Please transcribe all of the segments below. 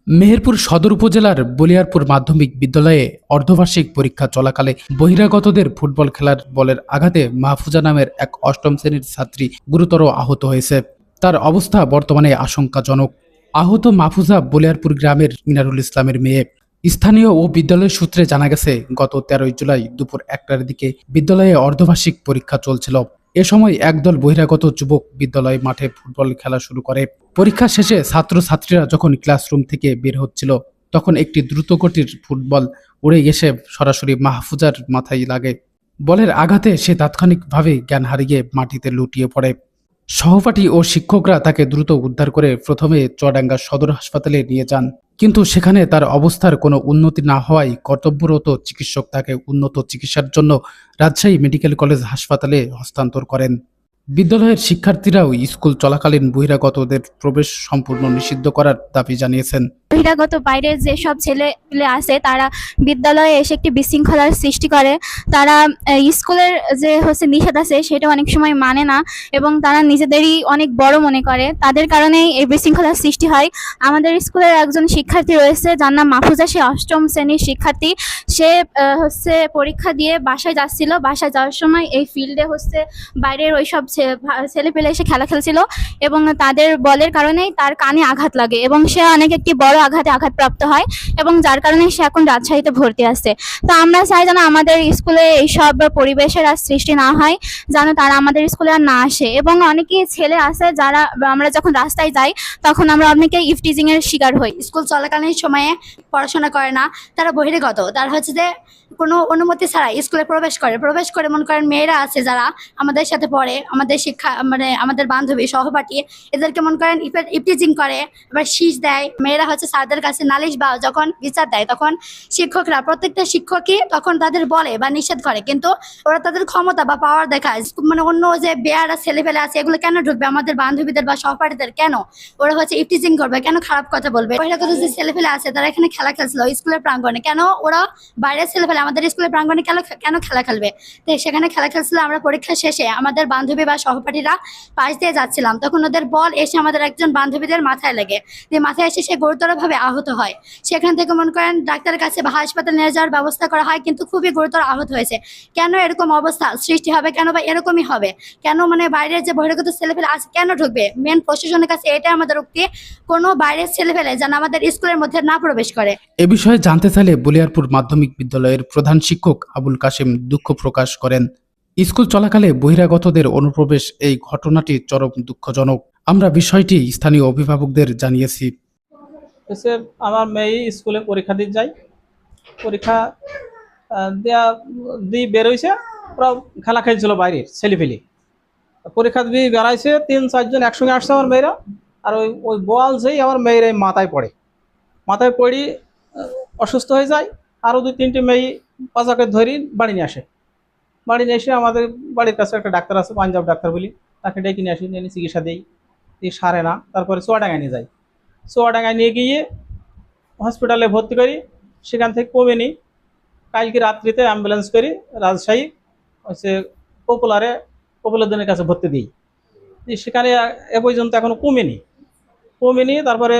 মেহেরপুর সদর উপজেলার বলিয়ারপুর মাধ্যমিক বিদ্যালয়ে অর্ধবার্ষিক পরীক্ষা চলাকালে বহিরাগতদের ফুটবল খেলার বলের আঘাতে মাহফুজা নামের এক অষ্টম শ্রেণীর ছাত্রী গুরুতর আহত হয়েছে। তার অবস্থা বর্তমানে আশঙ্কাজনক। আহত মাহফুজা বলিয়ারপুর গ্রামের মিনারুল ইসলামের মেয়ে। স্থানীয় ও বিদ্যালয় সূত্রে জানা গেছে, গত 13 জুলাই দুপুর 1টার দিকে বিদ্যালয়ে অর্ধবার্ষিক পরীক্ষা চলছিল। এ সময় একদল বহিরাগত যুবক বিদ্যালয় মাঠে ফুটবল খেলা শুরু করে। পরীক্ষা শেষে ছাত্রছাত্রীরা যখন ক্লাসরুম থেকে বের হচ্ছিল, তখন একটি দ্রুতগতির ফুটবল উড়ে এসে সরাসরি মাহফুজার মাথায় লাগে। বলের আঘাতে সে তাৎক্ষণিকভাবে জ্ঞান হারিয়ে মাটিতে লুটিয়ে পড়ে। সহপাঠী ও শিক্ষকরা তাকে দ্রুত উদ্ধার করে প্রথমে চুয়াডাঙ্গা সদর হাসপাতালে নিয়ে যান, কিন্তু সেখানে তার অবস্থার কোনো উন্নতি না হওয়ায় কর্তব্যরত চিকিৎসক তাকে উন্নত চিকিৎসার জন্য রাজশাহী মেডিকেল কলেজ হাসপাতালে হস্তান্তর করেন। বিদ্যালয়ের শিক্ষার্থীরাও স্কুল চলাকালীন বহিরাগতদের প্রবেশ সম্পূর্ণ নিষিদ্ধ করার দাবি জানিয়েছেন। বহিরাগত বাইরের যেসব ছেলেপেলে আছে তারা বিদ্যালয়ে এসে একটি বিশৃঙ্খলার সৃষ্টি করে। তারা স্কুলের যে নিষেধ আছে সেটা অনেক সময় মানে না এবং তারা নিজেদেরই অনেক বড় মনে করে। তাদের কারণেই এই বিশৃঙ্খলার সৃষ্টি হয়। আমাদের স্কুলের একজন শিক্ষার্থী রয়েছে যার নাম মাহফুজা, সে অষ্টম শ্রেণীর শিক্ষার্থী। সে পরীক্ষা দিয়ে বাসায় যাচ্ছিল। বাসায় যাওয়ার সময় এই ফিল্ডে বাইরের ওইসব ছেলেপেলে এসে খেলা খেলছিল এবং তাদের বলের কারণেই তার কানে আঘাত লাগে এবং সে একটি বড় আঘাতপ্রাপ্ত হয় এবং যার কারণে সে এখন রাজশাহীতে ভর্তি আছে। তো আমরা চাই যেন আমাদের স্কুলে এইসব পরিবেশের আর সৃষ্টি না হয়, যেন তারা আমাদের স্কুলে আর না আসে। এবং অনেকেই ছেলে আছে যারা আমরা যখন রাস্তায় যাই তখন আমরা অনেকে ইফটিজিং এর শিকার হই। স্কুল চলাকালীন সময়ে পড়াশোনা করে না, তারা বহিরাগত, তারা যে কোনো অনুমতি ছাড়াই স্কুলে প্রবেশ করে মনে করেন মেয়েরা আছে যারা আমাদের সাথে পড়ে, আমাদের শিক্ষা আমাদের বান্ধবী সহপাঠী, এদেরকে মনে করেন ইফটিজিং করে, আবার শীষ দেয়। মেয়েরা স্যারদের কাছে নালিশ বা যখন বিচার দেয় তখন শিক্ষকরা, প্রত্যেকটা শিক্ষকই তখন তাদের বলে বা নিষেধ করে, কিন্তু ওরা তাদের ক্ষমতা বা পাওয়ার দেখায়। অন্য যে বেয়ারা ছেলেপেলে আছে এগুলো কেন ঢুকবে আমাদের বান্ধবীদের বা সহপাঠীদের? কেন ওরা ইফটিজিং করবে? কেন খারাপ কথা বলবে? বহিরাগত যে ছেলেপেলে আছে তারা এখানে খেলা খেলছিল স্কুলের প্রাঙ্গণে, কেন ওরা বাইরের ছেলেপেলে আমাদের স্কুলের প্রাঙ্গণে কেন খেলা খেলবে? তো সেখানে খেলা খেলছিল। আমরা পরীক্ষা শেষে আমাদের বান্ধবী বা সহপাঠীরা পাশ দিয়ে যাচ্ছিলাম, তখন ওদের বল এসে আমাদের একজন বান্ধবীদের মাথায় লেগে মাথায় এসে সে গুরুতরভাবে আহত হয়। সেখান থেকে মনে করেন ডাক্তারের কাছে বা হাসপাতালে নিয়ে যাওয়ার ব্যবস্থা করা হয়, কিন্তু খুবই গুরুতর আহত হয়েছে। কেন এরকম অবস্থা সৃষ্টি হবে? কেন বা এরকমই হবে? কেন বাইরের যে বহিরাগত ছেলেপেলে আছে কেন ঢুকবে? মেন প্রশাসনের কাছে এটা আমাদের উক্তি, কোনো বাইরের ছেলেপেলে যেন আমাদের স্কুলের মধ্যে না প্রবেশ করে। এ বিষয়ে জানতে চাইলে বলিয়ারপুর মাধ্যমিক বিদ্যালয়ের প্রধান শিক্ষক আবুল কাশেম দুঃখ প্রকাশ করেন। স্কুল চলাকালে বহিরাগতদের অনুপ্রবেশ, এই ঘটনাটি চরম দুঃখজনক। আমরা বিষয়টি স্থানীয় অভিভাবকদের জানিয়েছি। আমার মেয়ে স্কুলে পরীক্ষা দিয়ে যায়, পরীক্ষা দিয়ে বেরোইছে, ওরা খেলা খেলছিল বাইরের ছেলেপেলে। পরীক্ষা দিয়ে বেড়াইছে, 3-4 জন একসঙ্গে আসছে আমার মেয়েরা, আর ওই বল যেই আমার মেয়ের মাথায় পড়ি অসুস্থ হয়ে যায়। আরও 2-3টি মেয়ে পাজাকে ধরি বাড়ি নিয়ে আসে। বাড়ি নিয়ে এসে আমাদের বাড়ির কাছে একটা ডাক্তার আছে, পাঞ্জাব ডাক্তার বলি, তাকে ডেকে নিয়ে আসি, নিয়ে চিকিৎসা দিই, সারে না। তারপরে চুয়াডাঙ্গায় নিয়ে যাই, চুয়াডাঙ্গায় নিয়ে গিয়ে হসপিটালে ভর্তি করি, সেখান থেকে কমেনি। কালকে রাত্রিতে অ্যাম্বুলেন্স করি রাজশাহী পপুলারদের কাছে ভর্তি দিই। সেখানে এ পর্যন্ত এখনো কমেনি। তারপরে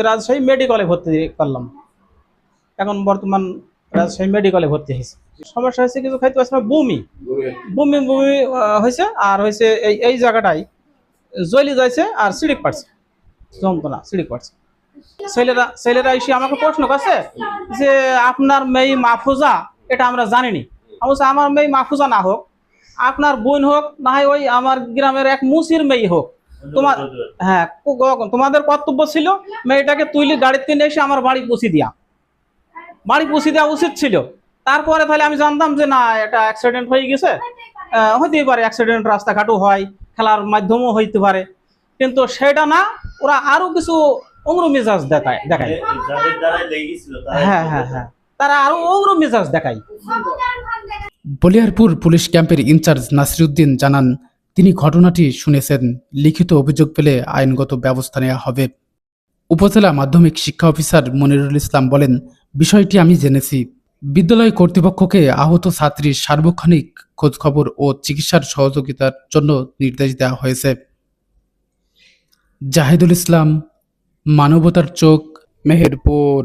রাজশাহী মেডিকেলে ভর্তি করলাম। এখন বর্তমান রাজশাহী মেডিকেলে ভর্তি হয়েছে। সমস্যা হয়েছে কিছু খাইতে পারছে না, বমি হয়েছে, আর এই জায়গাটায় জ্বলি যাইছে আর সিঁড়িক পাড়ছে, যন্ত্রণা সিঁড়িক পাড়ছে। ছেলেরা এসে আমাকে প্রশ্ন করছে যে আপনার মেয়ে মাহফুজা, এটা আমরা জানিনি। আমার মেয়ে মাহফুজা না হোক, আপনার বোন হোক, না হয় ওই আমার গ্রামের এক মুসির মেয়ে হোক, তোমাদের কর্তব্য ছিল মেয়েটাকে তুইলি গাড়িতে নিয়ে এসে আমার বাড়ি পৌঁছে দেওয়া উচিত ছিল। তারপরে তাহলে আমি জানতাম যে না, এটা অ্যাক্সিডেন্ট হয়ে গেছে, হইতেই পারে অ্যাক্সিডেন্ট, রাস্তাঘাটও হয়, খেলার মাধ্যমেও হইতে পারে, কিন্তু সেটা না, ওরা আরো কিছু অঙ্গুর মেজাজ দেখায়। হ্যাঁ, তারা আরো অঙ্গুর মেজাজ দেখায়। বলিয়ারপুর পুলিশ ক্যাম্পের ইনচার্জ নাসিরউদ্দিন জানান, তিনি ঘটনাটি শুনেছেন, লিখিত অভিযোগ পেলে আইনগত ব্যবস্থা নেওয়া হবে। উপজেলা মাধ্যমিক শিক্ষা অফিসার মনিরুল ইসলাম বলেন, বিষয়টি আমি জেনেছি। বিদ্যালয় কর্তৃপক্ষকে আহত ছাত্রীর সার্বক্ষণিক খোঁজখবর ও চিকিৎসার সহযোগিতার জন্য নির্দেশ দেওয়া হয়েছে। জাহিদুল ইসলাম, মানবতার চোখ, মেহেরপুর।